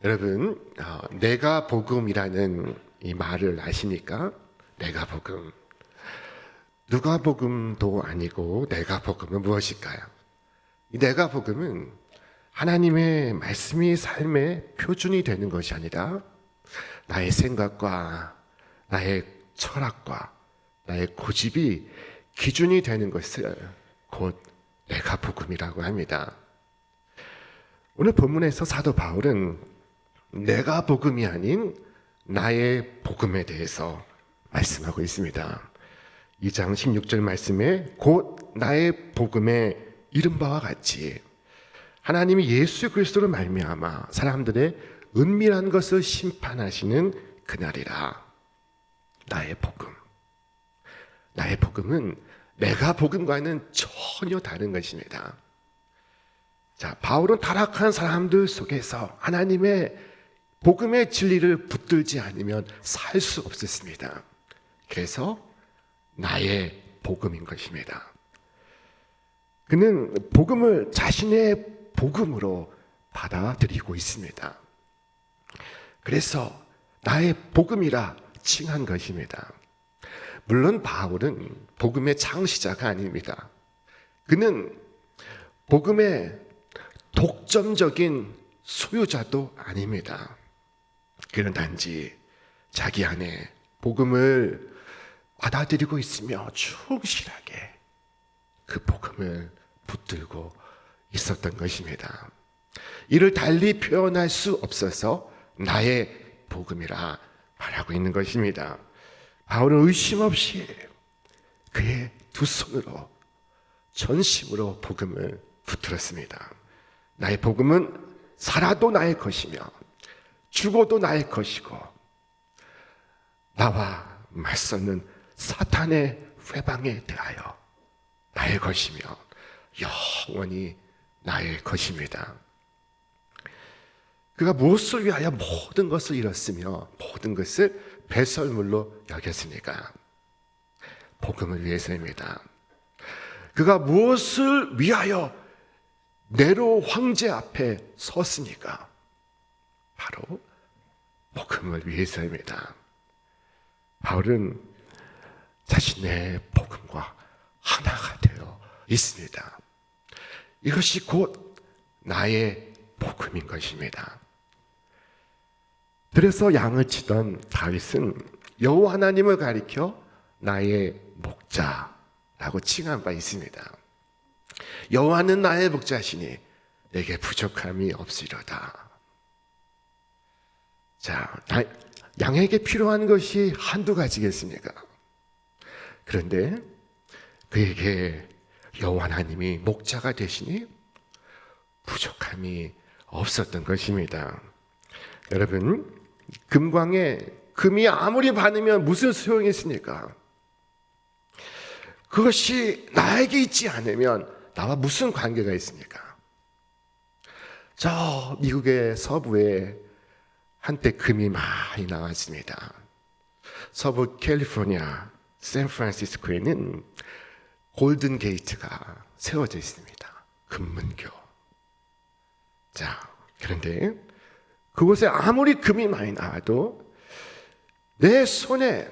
여러분, 내가 복음이라는 이 말을 아십니까? 내가 복음. 누가 복음도 아니고 내가 복음은 무엇일까요? 이 내가 복음은 하나님의 말씀이 삶의 표준이 되는 것이 아니라 나의 생각과 나의 철학과 나의 고집이 기준이 되는 것을 곧 내가 복음이라고 합니다. 오늘 본문에서 사도 바울은 내가 복음이 아닌 나의 복음에 대해서 말씀하고 있습니다. 2장 16절 말씀에 곧 나의 복음의 이른 바와 같이 하나님이 예수 그리스도로 말미암아 사람들의 은밀한 것을 심판하시는 그날이라. 나의 복음. 나의 복음은 내가 복음과는 전혀 다른 것입니다. 자, 바울은 타락한 사람들 속에서 하나님의 복음의 진리를 붙들지 않으면 살 수 없었습니다. 그래서 나의 복음인 것입니다. 그는 복음을 자신의 복음으로 받아들이고 있습니다. 그래서 나의 복음이라 칭한 것입니다. 물론 바울은 복음의 창시자가 아닙니다. 그는 복음의 독점적인 소유자도 아닙니다. 그는 단지 자기 안에 복음을 받아들이고 있으며 충실하게 그 복음을 붙들고 있었던 것입니다. 이를 달리 표현할 수 없어서 나의 복음이라 말하고 있는 것입니다. 바울은 의심 없이 그의 두 손으로 전심으로 복음을 붙들었습니다. 나의 복음은 살아도 나의 것이며 죽어도 나의 것이고 나와 맞서는 사탄의 회방에 대하여 나의 것이며 영원히 나의 것입니다. 그가 무엇을 위하여 모든 것을 잃었으며 모든 것을 배설물로 여겼습니까? 복음을 위해서입니다. 그가 무엇을 위하여 네로 황제 앞에 섰습니까? 바로 복음을 위해서입니다. 바울은 자신의 복음과 하나가 되어 있습니다. 이것이 곧 나의 복음인 것입니다. 그래서 양을 치던 다윗은 여호와 하나님을 가리켜 나의 목자라고 칭한 바 있습니다. 여호와는 나의 목자시니 내게 부족함이 없으리로다. 자, 양에게 필요한 것이 한두 가지겠습니까? 그런데 그에게 여호와 하나님이 목자가 되시니 부족함이 없었던 것입니다. 여러분, 금광에 금이 아무리 많으면 무슨 소용이 있습니까? 그것이 나에게 있지 않으면 나와 무슨 관계가 있습니까? 저 미국의 서부에 한때 금이 많이 나왔습니다. 서부 캘리포니아 샌프란시스코에는 골든 게이트가 세워져 있습니다. 금문교. 자, 그런데 그곳에 아무리 금이 많이 나와도 내 손에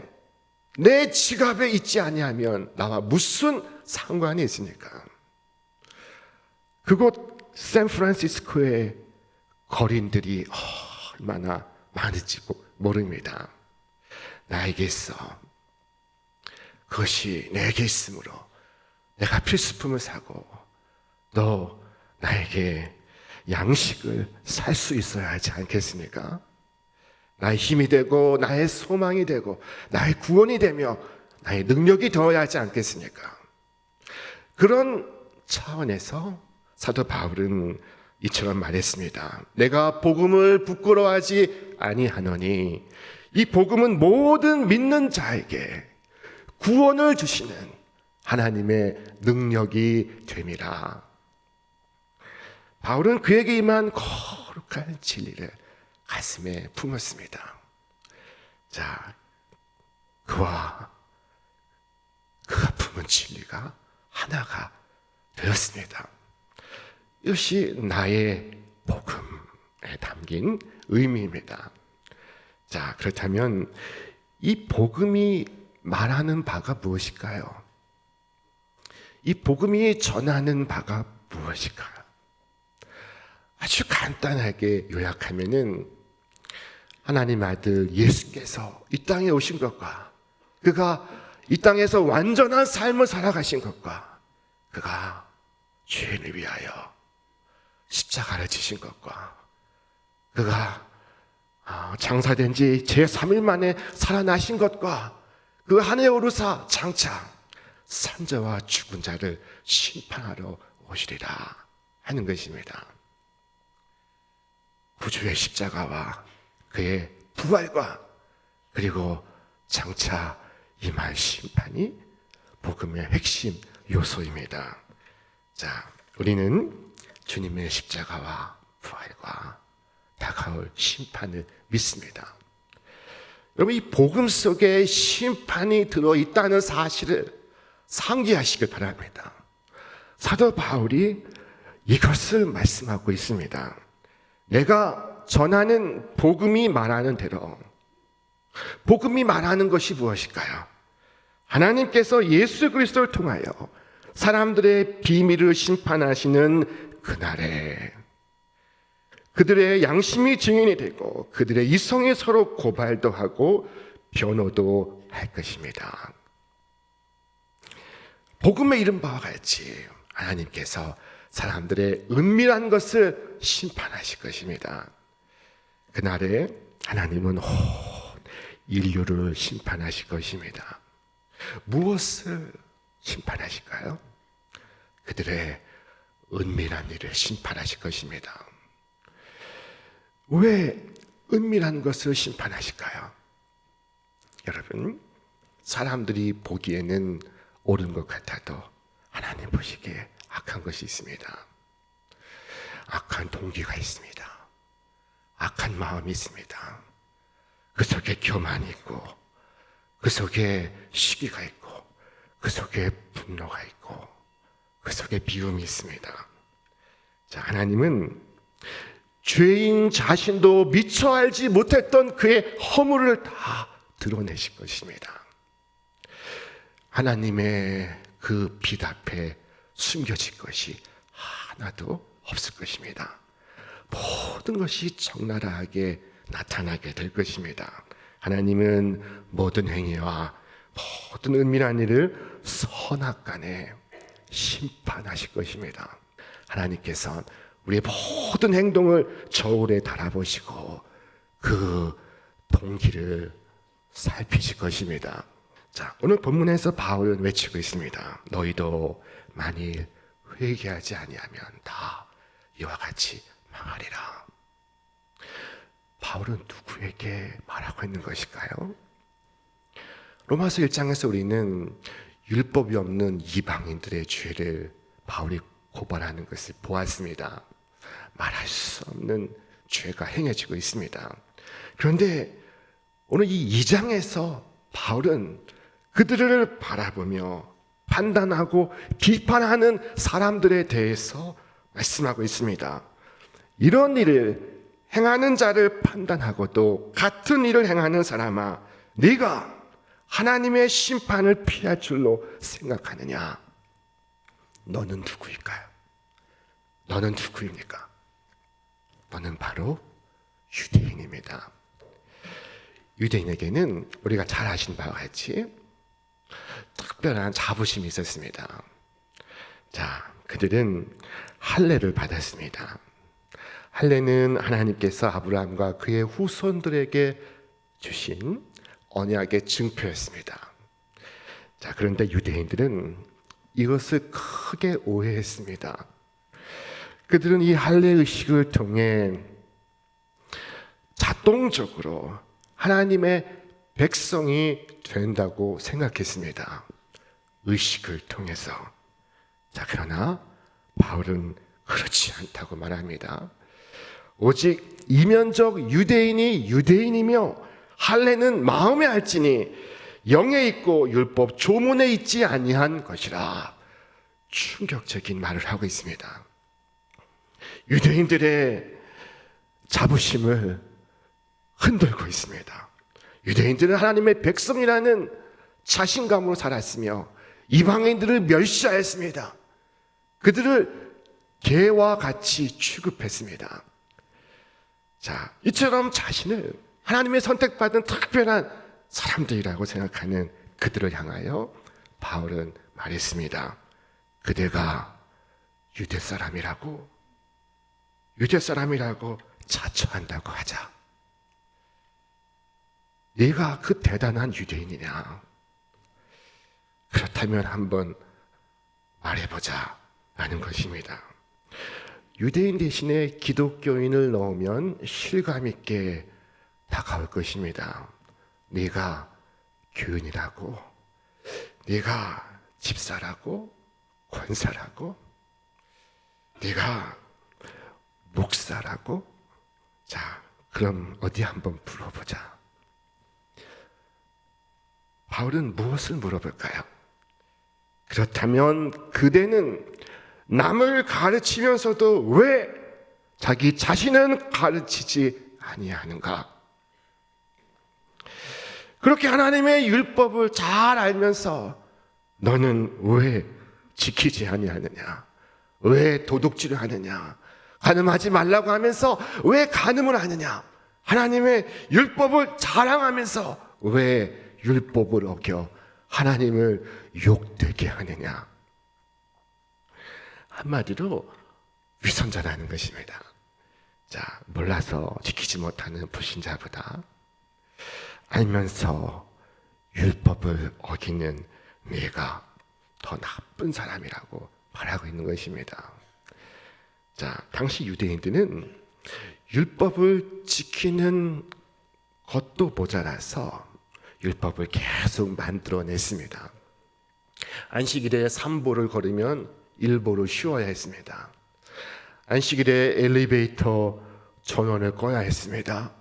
내 지갑에 있지 아니하면 나와 무슨 상관이 있습니까? 그곳 샌프란시스코의 거린들이 얼마나 많은지 모릅니다. 나에게 있어. 그것이 내게 있으므로 내가 필수품을 사고 너 나에게 양식을 살 수 있어야 하지 않겠습니까? 나의 힘이 되고 나의 소망이 되고 나의 구원이 되며 나의 능력이 되어야 하지 않겠습니까? 그런 차원에서 사도 바울은 이처럼 말했습니다. 내가 복음을 부끄러워하지 아니하노니 이 복음은 모든 믿는 자에게 구원을 주시는 하나님의 능력이 됨이라. 바울은 그에게 임한 거룩한 진리를 가슴에 품었습니다. 자, 그가 품은 진리가 하나가 되었습니다. 이것이 나의 복음, 담긴 의미입니다. 자, 그렇다면 이 복음이 말하는 바가 무엇일까요? 이 복음이 전하는 바가 무엇일까요? 아주 간단하게 요약하면은 하나님의 아들 예수께서 이 땅에 오신 것과 그가 이 땅에서 완전한 삶을 살아가신 것과 그가 죄인을 위하여 십자가를 지신 것과 그가 장사된 지 제3일 만에 살아나신 것과 그 하늘에 오르사 장차 산자와 죽은 자를 심판하러 오시리라 하는 것입니다. 구주의 십자가와 그의 부활과 그리고 장차 임할 심판이 복음의 핵심 요소입니다. 자, 우리는 주님의 십자가와 부활과 다가올 심판을 믿습니다. 여러분, 이 복음 속에 심판이 들어있다는 사실을 상기하시길 바랍니다. 사도 바울이 이것을 말씀하고 있습니다. 내가 전하는 복음이 말하는 대로, 복음이 말하는 것이 무엇일까요? 하나님께서 예수 그리스도를 통하여 사람들의 비밀을 심판하시는 그날에 그들의 양심이 증인이 되고 그들의 이성이 서로 고발도 하고 변호도 할 것입니다. 복음의 이름 바와 같이 하나님께서 사람들의 은밀한 것을 심판하실 것입니다. 그날에 하나님은 온 인류를 심판하실 것입니다. 무엇을 심판하실까요? 그들의 은밀한 일을 심판하실 것입니다. 왜 은밀한 것을 심판하실까요? 여러분, 사람들이 보기에는 옳은 것 같아도 하나님 보시기에 악한 것이 있습니다. 악한 동기가 있습니다. 악한 마음이 있습니다. 그 속에 교만이 있고 그 속에 시기가 있고 그 속에 분노가 있고 그 속에 미움이 있습니다. 자, 하나님은 죄인 자신도 미처 알지 못했던 그의 허물을 다 드러내실 것입니다. 하나님의 그 빛 앞에 숨겨질 것이 하나도 없을 것입니다. 모든 것이 적나라하게 나타나게 될 것입니다. 하나님은 모든 행위와 모든 은밀한 일을 선악간에 심판하실 것입니다. 하나님께서 우리의 모든 행동을 저울에 달아보시고 그 동기를 살피실 것입니다. 자, 오늘 본문에서 바울은 외치고 있습니다. 너희도 만일 회개하지 아니하면 다 이와 같이 망하리라. 바울은 누구에게 말하고 있는 것일까요? 로마서 1장에서 우리는 율법이 없는 이방인들의 죄를 바울이 고발하는 것을 보았습니다. 말할 수 없는 죄가 행해지고 있습니다. 그런데 오늘 이 2장에서 바울은 그들을 바라보며 판단하고 비판하는 사람들에 대해서 말씀하고 있습니다. 이런 일을 행하는 자를 판단하고도 같은 일을 행하는 사람아, 네가 하나님의 심판을 피할 줄로 생각하느냐? 너는 누구일까요? 너는 누구입니까? 너는 바로 유대인입니다. 유대인에게는 우리가 잘 아시는 바와 같이 특별한 자부심이 있었습니다. 자, 그들은 할례를 받았습니다. 할례는 하나님께서 아브라함과 그의 후손들에게 주신 언약의 증표였습니다. 자, 그런데 유대인들은 이것을 크게 오해했습니다. 그들은 이 할례 의식을 통해 자동적으로 하나님의 백성이 된다고 생각했습니다. 의식을 통해서. 자, 그러나 바울은 그렇지 않다고 말합니다. 오직 이면적 유대인이 유대인이며 할례는 마음에 알지니 영에 있고 율법 조문에 있지 아니한 것이라. 충격적인 말을 하고 있습니다. 유대인들의 자부심을 흔들고 있습니다. 유대인들은 하나님의 백성이라는 자신감으로 살았으며 이방인들을 멸시하였습니다. 그들을 개와 같이 취급했습니다. 자, 이처럼 자신을 하나님의 선택받은 특별한 사람들이라고 생각하는 그들을 향하여 바울은 말했습니다. 그대가 유대 사람이라고 자처한다고 하자. 네가 그 대단한 유대인이냐? 그렇다면 한번 말해보자 라는 것입니다. 유대인 대신에 기독교인을 넣으면 실감 있게 다가올 것입니다. 네가 교인이라고, 네가 집사라고, 권사라고, 네가 목사라고. 자, 그럼 어디 한번 물어보자. 바울은 무엇을 물어볼까요? 그렇다면 그대는 남을 가르치면서도 왜 자기 자신은 가르치지 아니하는가? 그렇게 하나님의 율법을 잘 알면서 너는 왜 지키지 아니하느냐? 왜 도둑질을 하느냐? 간음하지 말라고 하면서 왜 간음을 하느냐? 하나님의 율법을 자랑하면서 왜 율법을 어겨 하나님을 욕되게 하느냐? 한마디로 위선자라는 것입니다. 자, 몰라서 지키지 못하는 불신자보다 알면서 율법을 어기는 네가 더 나쁜 사람이라고 말하고 있는 것입니다. 자, 당시 유대인들은 율법을 지키는 것도 모자라서 율법을 계속 만들어냈습니다. 안식일에 3보를 걸으면 1보를 쉬어야 했습니다. 안식일에 엘리베이터 전원을 꺼야 했습니다.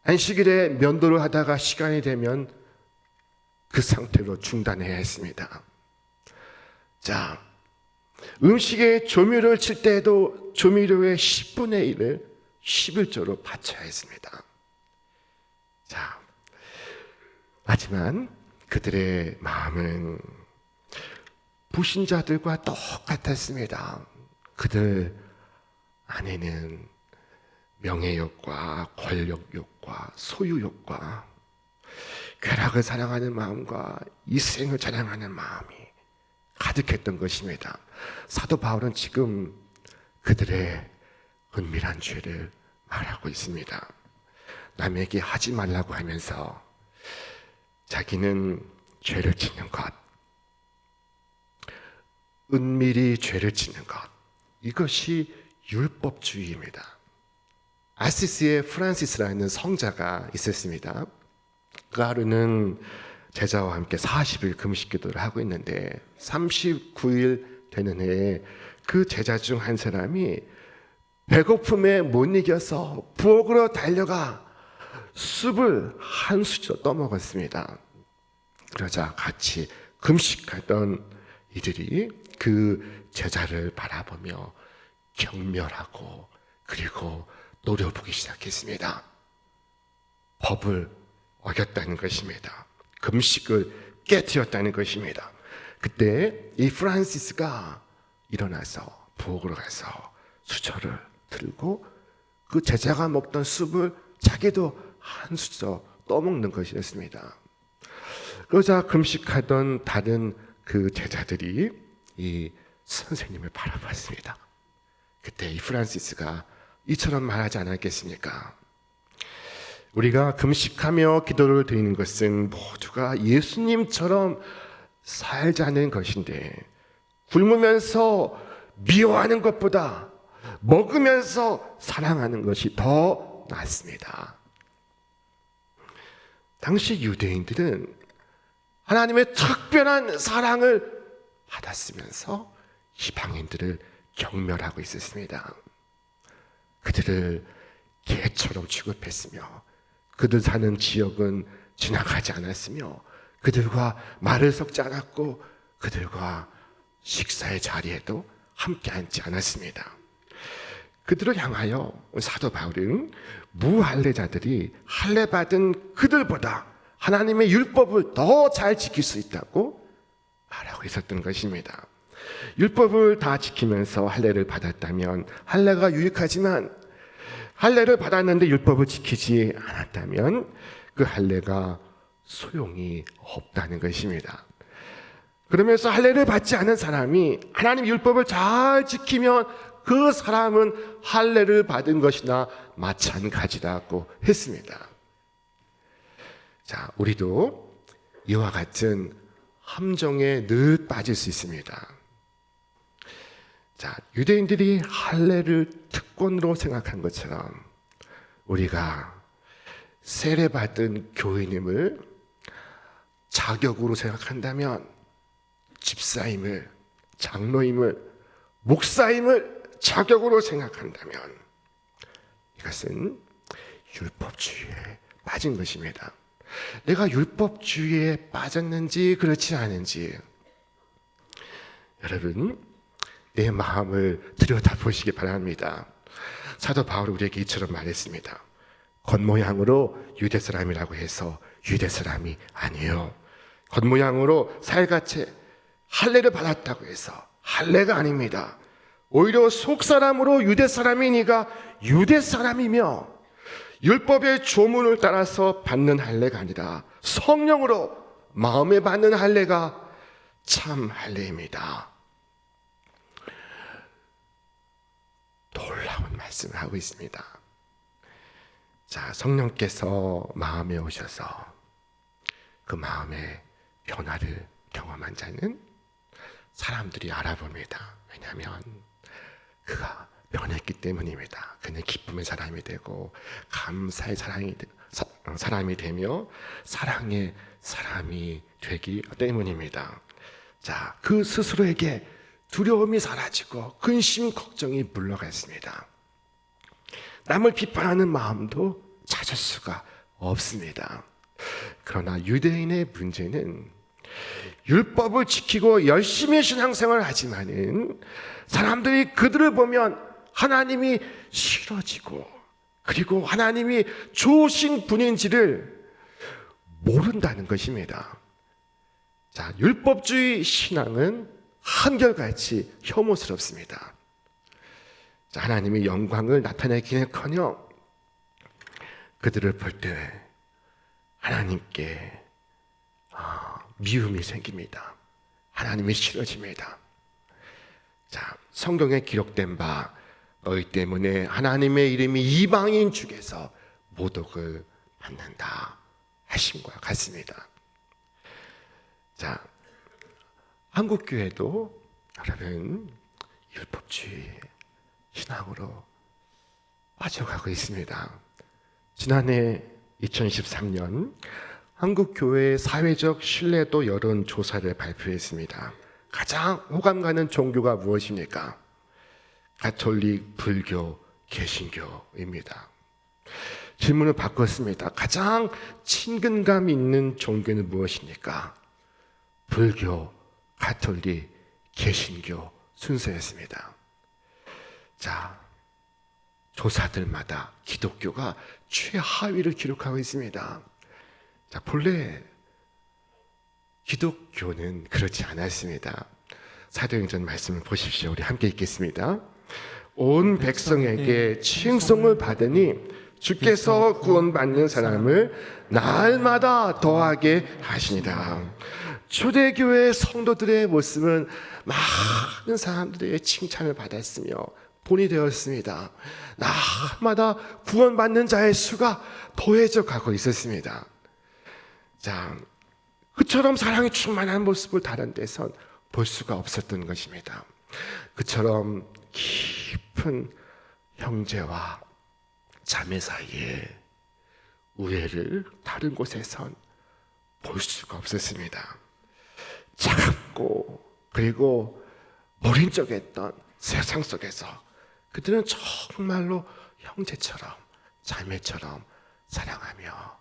안식일에 면도를 하다가 시간이 되면 그 상태로 중단해야 했습니다. 자, 음식에 조미료를 칠 때에도 조미료의 10분의 1을 11조로 바쳐야 했습니다. 자, 하지만 그들의 마음은 불신자들과 똑같았습니다. 그들 안에는 명예욕과 권력욕과 소유욕과 쾌락을 사랑하는 마음과 이생을 자랑하는 마음이 가득했던 것입니다. 사도 바울은 지금 그들의 은밀한 죄를 말하고 있습니다. 남에게 하지 말라고 하면서 자기는 죄를 짓는 것, 은밀히 죄를 짓는 것, 이것이 율법주의입니다. 아시시의 프란시스라는 성자가 있었습니다. 그 하루는 제자와 함께 40일 금식기도를 하고 있는데 39일 되는 해에 그 제자 중 한 사람이 배고픔에 못 이겨서 부엌으로 달려가 숲을 한 수저 떠먹었습니다. 그러자 같이 금식하던 이들이 그 제자를 바라보며 경멸하고 그리고 노려보기 시작했습니다. 법을 어겼다는 것입니다. 금식을 깨뜨렸다는 것입니다. 그때 이 프란시스가 일어나서 부엌으로 가서 수저를 들고 그 제자가 먹던 숲을 자기도 한 수저 떠먹는 것이었습니다. 그러자 금식하던 다른 그 제자들이 이 선생님을 바라봤습니다. 그때 이 프란시스가 이처럼 말하지 않았겠습니까? 우리가 금식하며 기도를 드리는 것은 모두가 예수님처럼 살자는 것인데 굶으면서 미워하는 것보다 먹으면서 사랑하는 것이 더 낫습니다. 당시 유대인들은 하나님의 특별한 사랑을 받았으면서 이방인들을 경멸하고 있었습니다. 그들을 개처럼 취급했으며 그들 사는 지역은 지나가지 않았으며 그들과 말을 섞지 않았고 그들과 식사의 자리에도 함께 앉지 않았습니다. 그들을 향하여 사도 바울은 무할례자들이 할례받은 그들보다 하나님의 율법을 더 잘 지킬 수 있다고 말하고 있었던 것입니다. 율법을 다 지키면서 할례를 받았다면 할례가 유익하지만 할례를 받았는데 율법을 지키지 않았다면 그 할례가 소용이 없다는 것입니다. 그러면서 할례를 받지 않은 사람이 하나님 율법을 잘 지키면 그 사람은 할례를 받은 것이나 마찬가지라고 했습니다. 자, 우리도 이와 같은 함정에 늘 빠질 수 있습니다. 자, 유대인들이 할례를 특권으로 생각한 것처럼 우리가 세례받은 교인임을 자격으로 생각한다면 집사임을, 장로임을, 목사임을 자격으로 생각한다면 이것은 율법주의에 빠진 것입니다. 내가 율법주의에 빠졌는지 그렇지 않은지 여러분 내 마음을 들여다보시기 바랍니다. 사도 바울이 우리에게 이처럼 말했습니다. 겉모양으로 유대 사람이라고 해서 유대 사람이 아니에요. 겉모양으로 살같이 할례를 받았다고 해서 할례가 아닙니다. 오히려 속사람으로 유대 사람이니가 유대 사람이며 율법의 조문을 따라서 받는 할례가 아니라 성령으로 마음에 받는 할례가 참 할례입니다. 놀라운 말씀을 하고 있습니다. 자, 성령께서 마음에 오셔서 그 마음의 변화를 경험한 자는 사람들이 알아봅니다. 왜냐하면 그가 변했기 때문입니다. 그는 기쁨의 사람이 되고 감사의 사람이 되며 사랑의 사람이 되기 때문입니다. 자, 그 스스로에게 두려움이 사라지고 근심, 걱정이 물러갔습니다. 남을 비판하는 마음도 찾을 수가 없습니다. 그러나 유대인의 문제는 율법을 지키고 열심히 신앙생활을 하지만은 사람들이 그들을 보면 하나님이 싫어지고 그리고 하나님이 좋으신 분인지를 모른다는 것입니다. 자, 율법주의 신앙은 한결같이 혐오스럽습니다. 자, 하나님의 영광을 나타내기는커녕 그들을 볼 때 하나님께 미움이 생깁니다. 하나님이 싫어집니다. 자, 성경에 기록된 바 너희 때문에 하나님의 이름이 이방인 중에서 모독을 받는다 하심과 같습니다. 자, 한국 교회도 여러분 율법주의 신앙으로 빠져가고 있습니다. 지난해 2023년 한국교회의 사회적 신뢰도 여론조사를 발표했습니다. 가장 호감 가는 종교가 무엇입니까? 가톨릭, 불교, 개신교입니다. 질문을 바꿨습니다. 가장 친근감 있는 종교는 무엇입니까? 불교, 가톨릭, 개신교 순서였습니다. 자, 조사들마다 기독교가 최하위를 기록하고 있습니다. 자, 본래 기독교는 그렇지 않았습니다. 사도행전 말씀을 보십시오. 우리 함께 읽겠습니다. 온 백성에게 칭송을 받으니 주께서 구원받는 사람을 날마다 더하게 하시니라. 초대교회 성도들의 모습은 많은 사람들의 칭찬을 받았으며 본이 되었습니다. 날마다 구원받는 자의 수가 더해져 가고 있었습니다. 자, 그처럼 사랑이 충만한 모습을 다른 데선 볼 수가 없었던 것입니다. 그처럼 깊은 형제와 자매 사이에 우애를 다른 곳에선 볼 수가 없었습니다. 차갑고 그리고 모린적했던 세상 속에서 그들은 정말로 형제처럼 자매처럼 사랑하며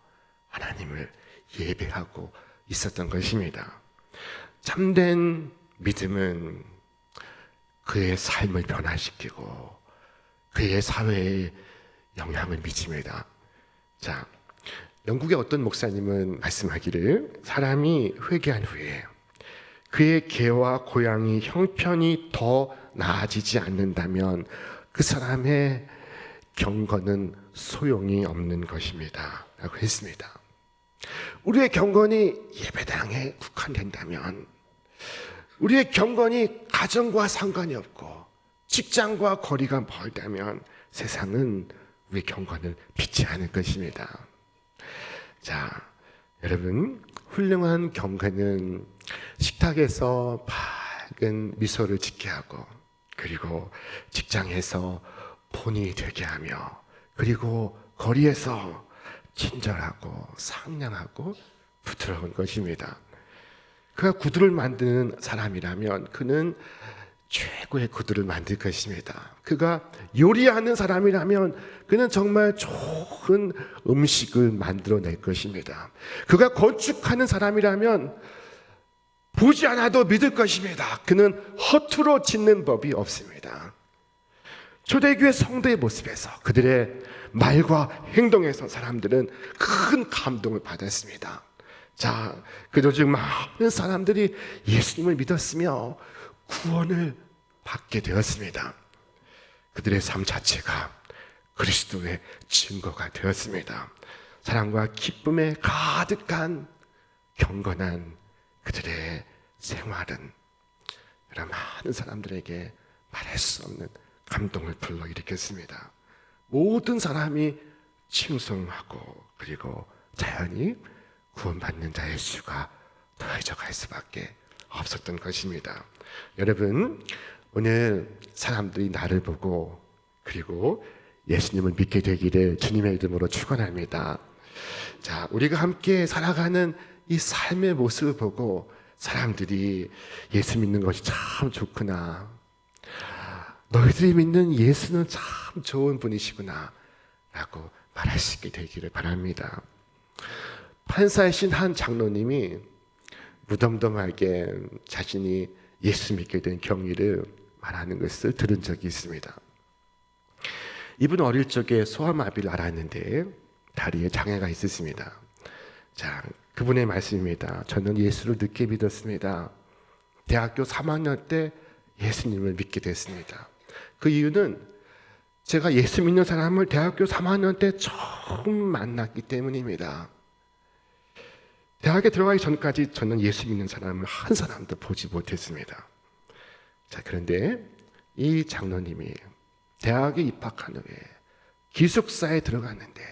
하나님을 예배하고 있었던 것입니다. 참된 믿음은 그의 삶을 변화시키고 그의 사회에 영향을 미칩니다. 자, 영국의 어떤 목사님은 말씀하기를 사람이 회개한 후에 그의 개와 고양이 형편이 더 나아지지 않는다면 그 사람의 경건은 소용이 없는 것입니다 라고 했습니다. 우리의 경건이 예배당에 국한된다면, 우리의 경건이 가정과 상관이 없고 직장과 거리가 멀다면 세상은 우리의 경건을 믿지 않을 것입니다. 자, 여러분, 훌륭한 경건은 식탁에서 밝은 미소를 짓게 하고, 그리고 직장에서 본이 되게 하며, 그리고 거리에서 친절하고 상냥하고 부드러운 것입니다. 그가 구두를 만드는 사람이라면 그는 최고의 구두를 만들 것입니다. 그가 요리하는 사람이라면 그는 정말 좋은 음식을 만들어낼 것입니다. 그가 건축하는 사람이라면 보지 않아도 믿을 것입니다. 그는 허투루 짓는 법이 없습니다. 초대교회 성도의 모습에서, 그들의 말과 행동에서 사람들은 큰 감동을 받았습니다. 자, 그저 지금 많은 사람들이 예수님을 믿었으며 구원을 받게 되었습니다. 그들의 삶 자체가 그리스도의 증거가 되었습니다. 사랑과 기쁨에 가득한 경건한 그들의 생활은 많은 사람들에게 말할 수 없는 감동을 불러일으켰습니다. 모든 사람이 칭송하고, 그리고 자연히 구원받는 자의 수가 더해져 갈 수밖에 없었던 것입니다. 여러분, 오늘 사람들이 나를 보고 그리고 예수님을 믿게 되기를 주님의 이름으로 축원합니다. 자, 우리가 함께 살아가는 이 삶의 모습을 보고 사람들이 예수 믿는 것이 참 좋구나, 너희들이 믿는 예수는 참 좋은 분이시구나 라고 말할 수 있게 되기를 바랍니다. 판사이신 한 장로님이 무덤덤하게 자신이 예수 믿게 된 경위를 말하는 것을 들은 적이 있습니다. 이분은 어릴 적에 소아마비를 앓았는데 다리에 장애가 있었습니다. 자, 그분의 말씀입니다. 저는 예수를 늦게 믿었습니다. 대학교 3학년 때 예수님을 믿게 됐습니다. 그 이유는 제가 예수 믿는 사람을 대학교 3학년 때 처음 만났기 때문입니다. 대학에 들어가기 전까지 저는 예수 믿는 사람을 한 사람도 보지 못했습니다. 자, 그런데 이 장로님이 대학에 입학한 후에 기숙사에 들어갔는데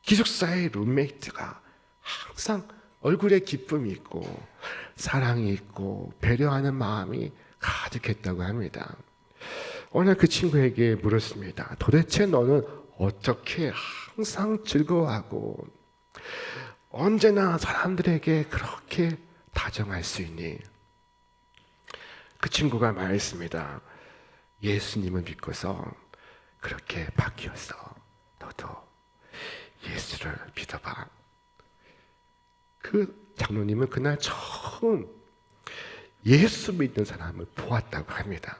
기숙사의 룸메이트가 항상 얼굴에 기쁨이 있고 사랑이 있고 배려하는 마음이 가득했다고 합니다. 어느 날 그 친구에게 물었습니다. 도대체 너는 어떻게 항상 즐거워하고 언제나 사람들에게 그렇게 다정할 수 있니? 그 친구가 말했습니다. 예수님을 믿고서 그렇게 바뀌었어. 너도 예수를 믿어봐. 그 장로님은 그날 처음 예수 믿는 사람을 보았다고 합니다.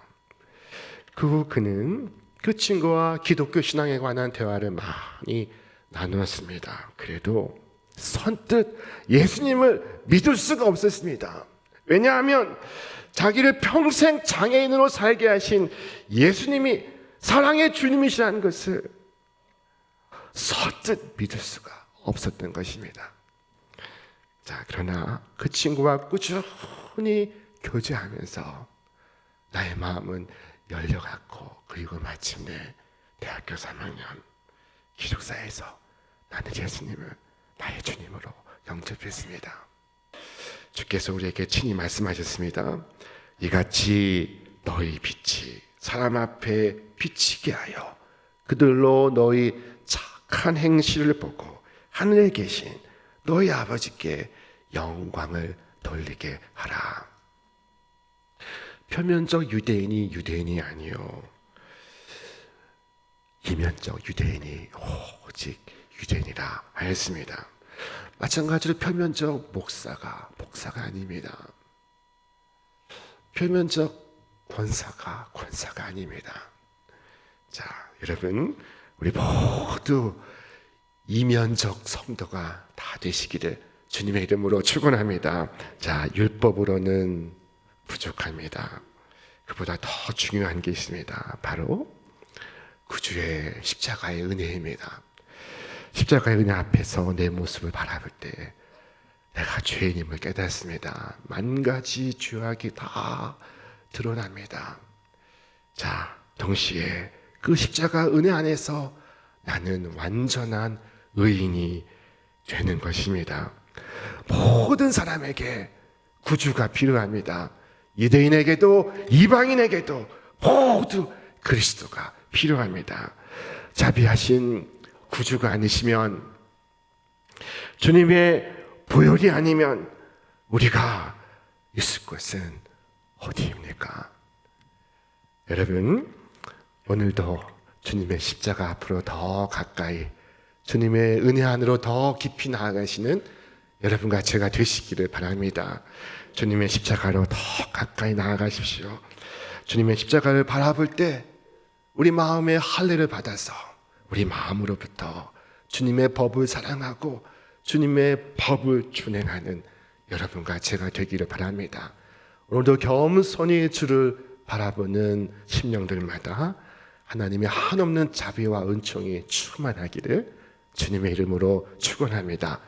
그 후 그는 그 친구와 기독교 신앙에 관한 대화를 많이 나누었습니다. 그래도 선뜻 예수님을 믿을 수가 없었습니다. 왜냐하면 자기를 평생 장애인으로 살게 하신 예수님이 사랑의 주님이시라는 것을 선뜻 믿을 수가 없었던 것입니다. 자, 그러나 그 친구와 꾸준히 교제하면서 나의 마음은 열려갔고, 그리고 마침내 대학교 3학년 기숙사에서 나는 예수님을 나의 주님으로 영접했습니다. 주께서 우리에게 친히 말씀하셨습니다. 이같이 너희 빛이 사람 앞에 비치게 하여 그들로 너희 착한 행실을 보고 하늘에 계신 너희 아버지께 영광을 돌리게 하라. 표면적 유대인이 유대인이 아니요 이면적 유대인이 오직 유대인이라 하였습니다. 마찬가지로 표면적 목사가 아닙니다. 표면적 권사가 아닙니다. 자, 여러분, 우리 모두 이면적 성도가 다 되시기를 주님의 이름으로 축원합니다. 자, 율법으로는 부족합니다. 그보다 더 중요한 게 있습니다. 바로 구주의 십자가의 은혜입니다. 십자가의 은혜 앞에서 내 모습을 바라볼 때 내가 죄인임을 깨닫습니다. 만 가지 죄악이 다 드러납니다. 자, 동시에 그 십자가 은혜 안에서 나는 완전한 의인이 되는 것입니다. 모든 사람에게 구주가 필요합니다. 유대인에게도 이방인에게도 모두 그리스도가 필요합니다. 자비하신 구주가 아니시면, 주님의 보혈이 아니면 우리가 있을 곳은 어디입니까? 여러분, 오늘도 주님의 십자가 앞으로 더 가까이, 주님의 은혜 안으로 더 깊이 나아가시는 여러분과 제가 되시기를 바랍니다. 주님의 십자가로 더 가까이 나아가십시오. 주님의 십자가를 바라볼 때 우리 마음에 할례를 받아서 우리 마음으로부터 주님의 법을 사랑하고 주님의 법을 준행하는 여러분과 제가 되기를 바랍니다. 오늘도 겸손히 주를 바라보는 심령들마다 하나님의 한없는 자비와 은총이 충만하기를 주님의 이름으로 축원합니다.